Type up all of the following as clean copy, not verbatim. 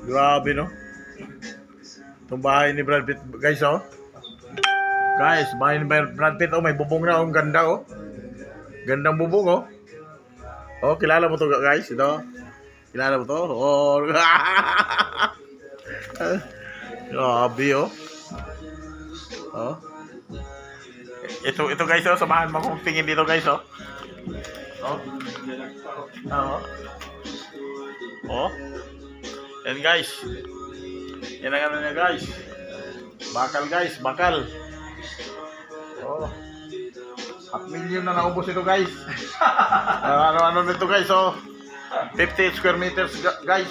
Grabe, no? Itong bahay ni Brad Pitt, guys, oh. Guys, bahay ni Brad Pitt, oh, may bubong na, oh, ang ganda, oh. Gandang bubong, oh. Oh, kilala mo to, guys, ito. Kilala mo to? Oh. Grabe, oh. Oh. Ito guys, oh, samahan mo kung tingin dito, guys, oh. Oh. Oh. Oh. Yan, guys. Yan ang ano niya, guys. Bakal, guys, bakal. Oh. 500,000 na naubos ito, guys. Ano nito, guys, oh. 50 square meters, guys.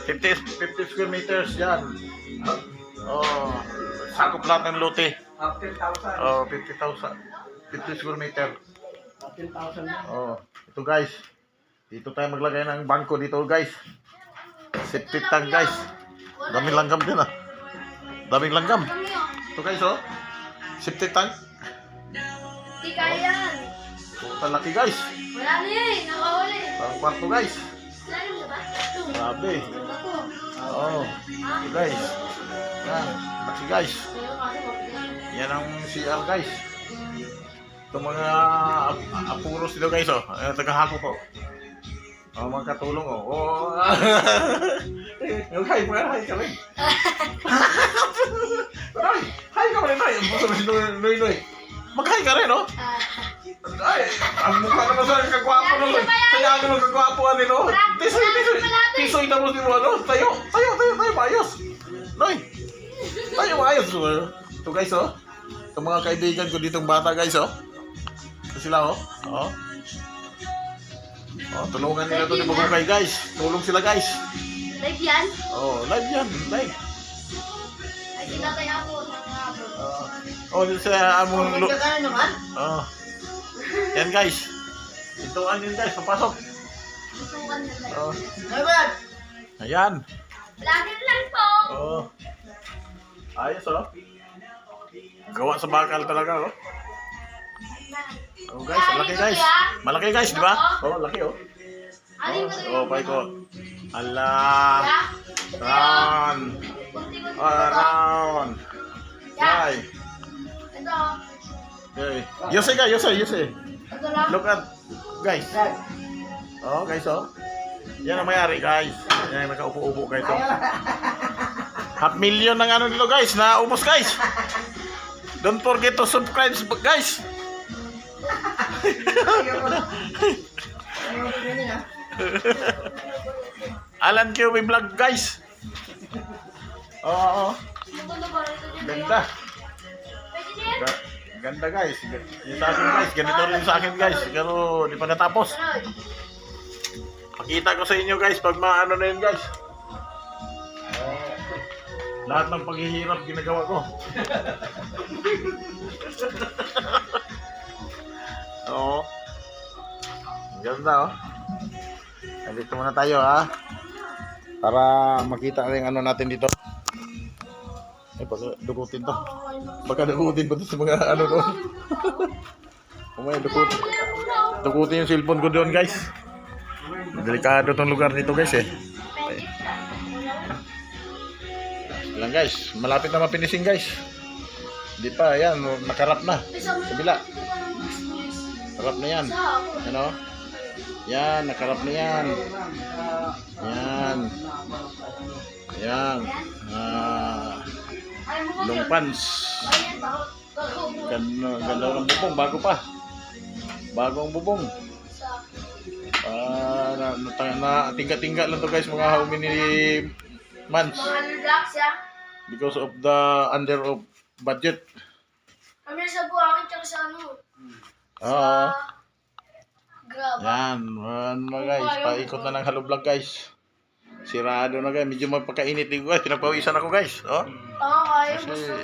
50 square meters, yan. Oh. Sakop lahat ng lote. 50,000. Oh, 50,000. 50 square meter. 10,000 na. Oh, ito, guys. Dito tayo maglagay ng bangko dito, guys. Septic tank, guys. Daming langgam din, ah. Daming langgam. Ito, guys, oh. Septic tank. Di kaya yan. Puta laki, guys. Wala na yan. Nakahuli. Parang kwarto, guys. Lalim na ba? Grabe. Ako. Oh, ito, guys. Yan. Laki, guys. Yan ang CR, guys. Itong mga apuros dito, guys, oh. Tagahako po. Oh, mga katulong, oh. Oh. Hi ka rin. Hi ka rin, Noy. Noy. Mag-hi ka rin, oh. Ay, ang mukha naman sa kagwapo, Noy. Kaya naman kagwapo, ano, Tisoy tapos di mo, ano. Tayo, maayos. Noy. Tayo, maayos. Ito, guys, oh. Itong mga kaibigan ko ditong bata, guys, oh. Ito sila, oh. Oh. Oh, tulungan nila ito ni Magukay, guys. Tulong sila, guys. Live yan? Oh, live yan. Live. Ay, sinatay ako. Oh, dito sa among... Magkakano naman? Oh. Yan, guys. Ito, ano yun, guys. Papasok. Tutukan na live. Oh. Naman! Ayan. Lagi lang po. Oh. Ayos, oh. Gawa sa bakal talaga, oh. Oh, guys. Malaki, guys. Malaki, guys, di ba? Oh, laki, oh. Oh, bye ko. Allah. Round. Round. Bye. Ito. Okay. Yose, guys. Yose. Ito lang. Look at, guys. Oh, guys, oh. Yan ang mayari, guys. Yan ang nakaupo-upo, guys, oh. 500,000 ng ano dito, guys. Naubos, guys. Don't forget to subscribe, guys. Alan QB vlog, guys. Oo. Ganda. Ganda, guys. Yung sa akin, guys. Ganito rin sa akin, guys. Pero di pa natapos. Pakita ko sa inyo, guys, pag maano na yun, guys. Lahat ng paghihirap ginagawa ko. Oo. Ganda, oh. Dito muna tayo, ha. Para makita rin ano natin dito. Eh, baka dukutin to. Baka dukutin pa to sa mga ano doon. Umay, dukutin yung cellphone ko doon, guys. Delikado tong lugar dito, guys, eh. Lang, guys. Malapit na mapinising, guys. Hindi pa, yan. Nakarap na. Kabila. Nakarap na yan. Ano? Yan, nakarap na yan. Yan. Yan. Long pants. Ganda ng bubong. Bago pa. Bago ang bubong. Tingga-tingga lang to, guys. Mga how many months. Because of the under of budget. Kami sa buhangin tsaka sa ano. Oo. Grab. Yan, guys, paikot na ng Hello Vlog, guys. Sirado na, guys. Medyo magpakainit din, guys. Pinapawisan ako, guys. Oh. Oo, kaya mo. Kasi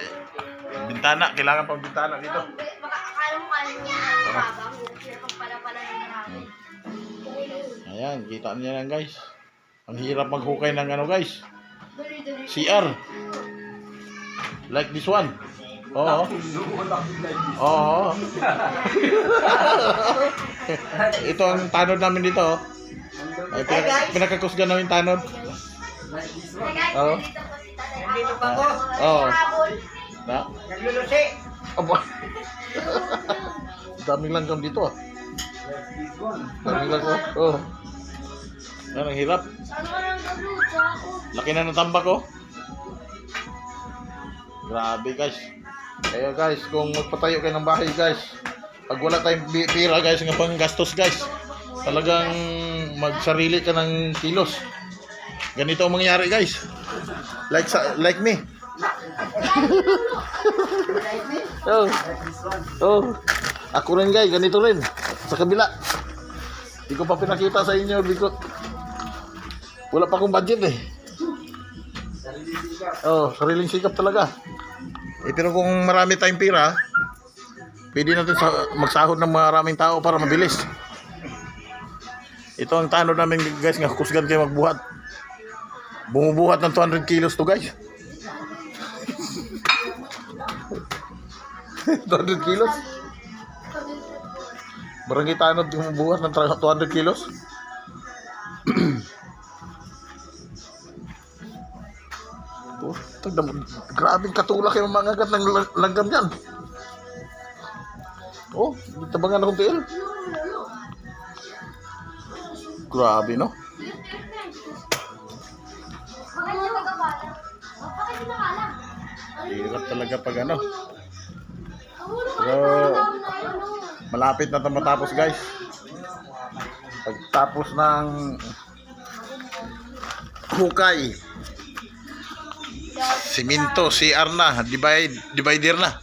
bintana, kailangan pang bintana dito. Kaya mo niya. Babang. Pala ng marami. Ayan, kita niyo yan, guys. Ang hirap maghukay ng ano, guys. CR. Like this one. Oo. Oo. Ito ang tanod namin dito. Oh. Ay, pinakakusgan namin tanod. Oo. Dito po si Tatay Nandito Ako. pa ako. Oo. Habol. Na? Naglulusi. Aba. Daming langgam dito ah. Daming langgam. Oh. Yan, ang hirap. Saan ka nang gabluto ako? Laki na ng tambak oh. Grabe guys. Kaya guys, kung magpatayo kayo ng bahay guys, pag wala tayong pira guys, ng pang gastos guys, talagang magsarili ka ng kilos. Ganito ang mangyayari guys. Like me. Oh. Oh. Ako rin guys, ganito rin. Sa kabila. Hindi ko pa pinakita sa inyo because wala pa akong budget eh. Oh, sariling sikap talaga. Eh, pero kung marami tayong pira, pwede natin magsahod ng maraming tao para mabilis. Ito ang tano namin guys, nga kusgan kayo magbuhat. Bumubuhat ng 200 kilos to guys. 200 kilos? Barangay tanod bumubuhat ng 200 kilos? Oh, grabing katulak yung mga agat ng langgam yan. Oh, tabangan akong tiil. Grabe, no? Bakit niya nagkabalang? Bakit niya nakalang? Hirap talaga pag ano. Nahulog ka Pero, na malapit na ito matapos, guys. Pagtapos ng hukay, siminto, CR na, divider na.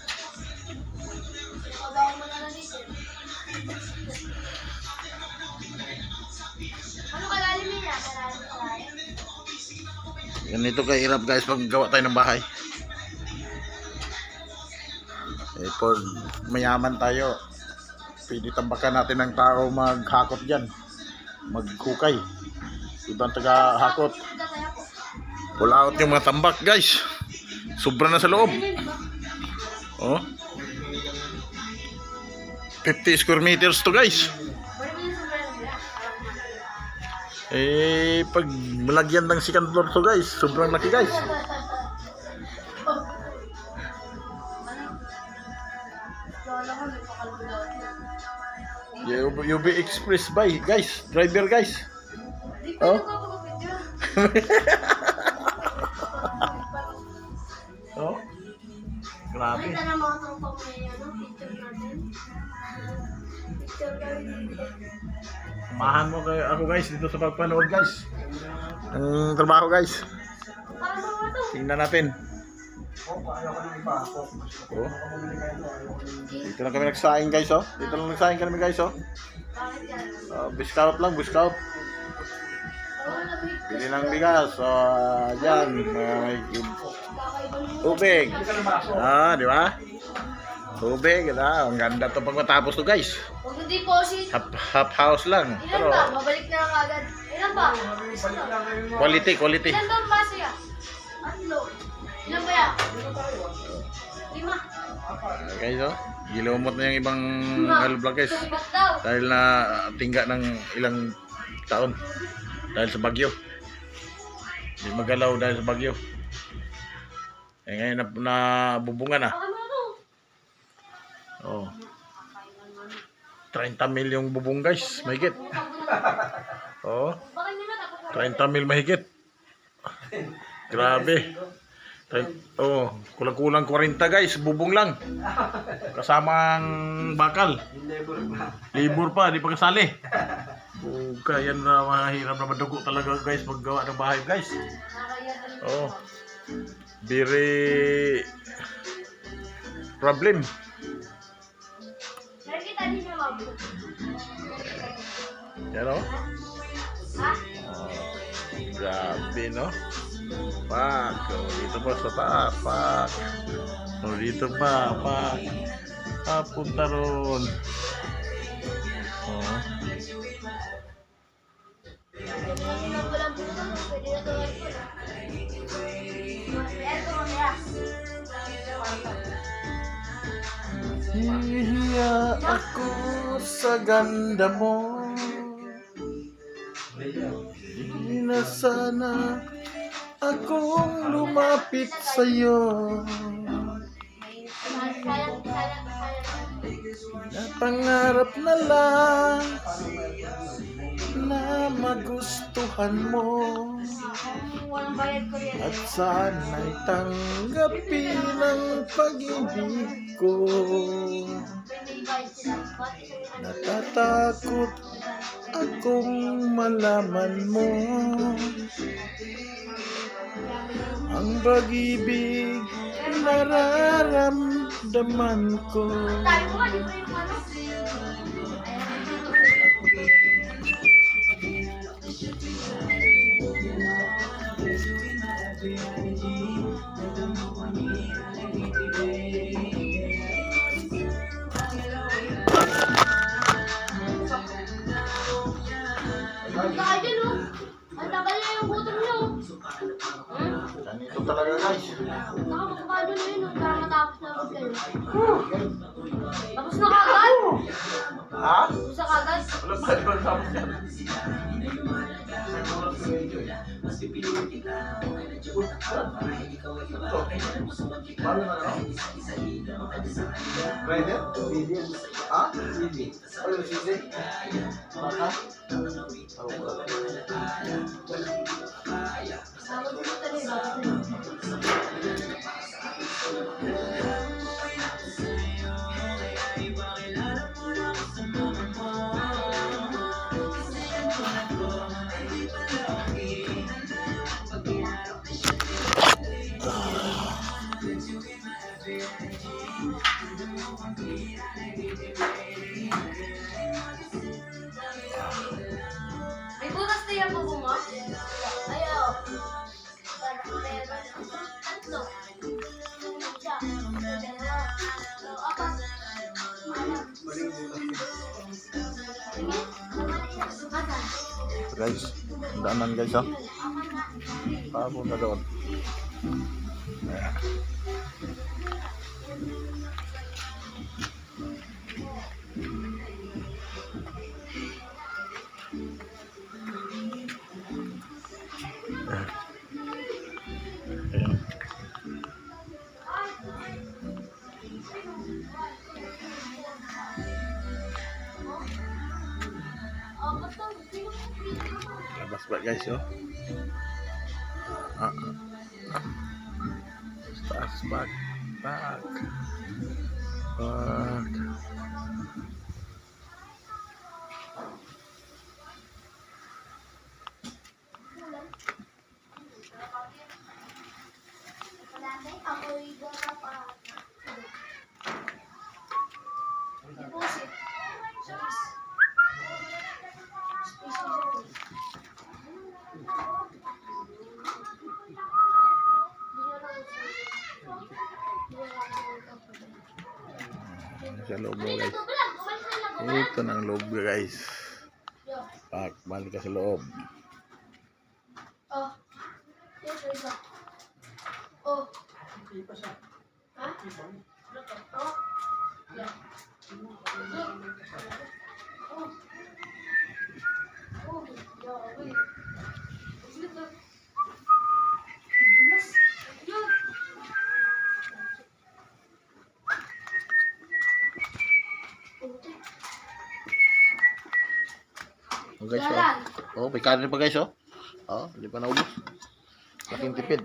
Ano kalalim niya? Kalalim. Ganito kahirap guys pag gawa tayo ng bahay. Eh, pag mayaman tayo, pwede tambakan natin ng tao maghakot dyan, maghukay. Ibang taga-hakot. Pull out yung mga tambak guys. Sobra na sa loob. Oh. 50 square meters to guys. Eh, pag malagyan ng second floor to guys, sobrang laki guys. UB Express by guys, driver guys. Oh. Oh. Grabe. Kita na mga tropa ko na yan, picture natin. Picture kami. Samahan mo kayo ako guys dito sa pagpanood guys. Ang trabaho guys. Para mga to. Tingnan natin. Ayaw ko nang iba. Oh. Dito lang kami nagsaing guys oh. Dito lang nagsaing kami guys oh. Bakit yan? Biscout lang, biscout. Bili ng bigas. So, dyan. May tubig. Ah, di ba? Tubig. Ang ganda to pag matapos to guys. Huwag yung deposit. Half house lang. Ilan Pero, ba? Mabalik na lang agad. Ilan ba? quality. Ilan taon ba siya? Atlo. Ilan ba yan? 5. Guys oh. Gilumot na yung ibang vlog guys. Subat daw. Dahil na tingga ng ilang taon. Dahil sa bagyo. Hindi magalaw dahil sa bagyo. Eh ngayon na bubunga na. Baka mo to. Oh. 30 mil yung bubong guys, mahigit. Oh, Baka nyo na tapos. 30 mil mahigit. Grabe. Oh, kulang-kulang 40 guys, bubong lang. Kasamang bakal. Libur pa, di pa kasali. Oh, kaya na mahirap na madugo talaga guys paggawa ng bahay guys. Oh. Very problem. Meron kita din na mabot. Yan o. Ha? Grabe no. Pak. Oh, dito pa sa taas. Pak. Oh, dito pa. Pak. Punta ron. Oh. Pwede na walang buto. Pwede na gawin ko na. Meron ko mamaya. Hihiya ako sa ganda mo. Di na sana akong lumapit sa'yo. Sayang. Napangarap na lang na magustuhan mo Walang bayad ko yan. at sana'y tanggapin ang pag-ibig ko. May bayad sila. Ba't isang Natatakot akong malaman mo ang pag-ibig nararamdaman ko. tayo mo, di ba yung ano? Punta ka dyan, oh. Ang tagal na yung gutom niyo. Ganito talaga guys. Nakapagkakado na yun, oh, para matapos na agad kayo. Tapos na kagad? Ha? Tapos na kagad? Wala pa rin tapos yan. Paano na lang? Rider? Ha? Ano sisi? Baka? Oh, wala. Ako dito talaga, bakit na yun? May butas na yung bubo mo? Ayaw. Tatlo. Isa. Dalawa. Apat. So guys, daanan guys ha. Papunta doon. Ayan. Ayan. Labas ba guys yo? Taas back. Ako'y gana pa. Deposit. Space. Sa loob mo guys. Ito ng loob guys. Balik ka sa loob. Oh. Yes, isa. Oh. Ha? Oh. Yeah. Oh. Oh. Yeah, wait. Look. Dulas. Yun. Oh guys, oh. Oh, may kanin pa guys, oh. Oh, hindi pa naubos. Laking tipid.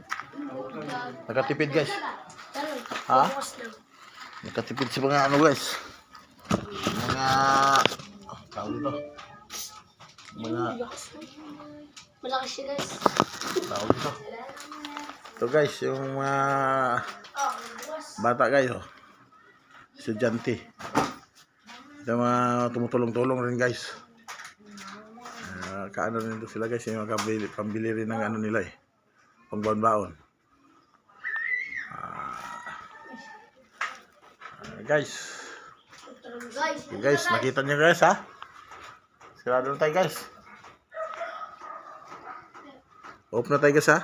Nakatipid guys. Ha? Nakatipid sa mga ano guys. Mga tawag dito. Mga Malaki siya guys. tawag dito. Ito guys, yung mga bata guys, oh. Estudyante. Ito mga tumutulong-tulong rin guys. Kaano rin ito sila guys, yung pambili rin ng ano nila eh. Pangbaon-baon. Guys. Guys, nakita niyo guys ha? Sigurado na tayo guys. Off na tayo guys ha?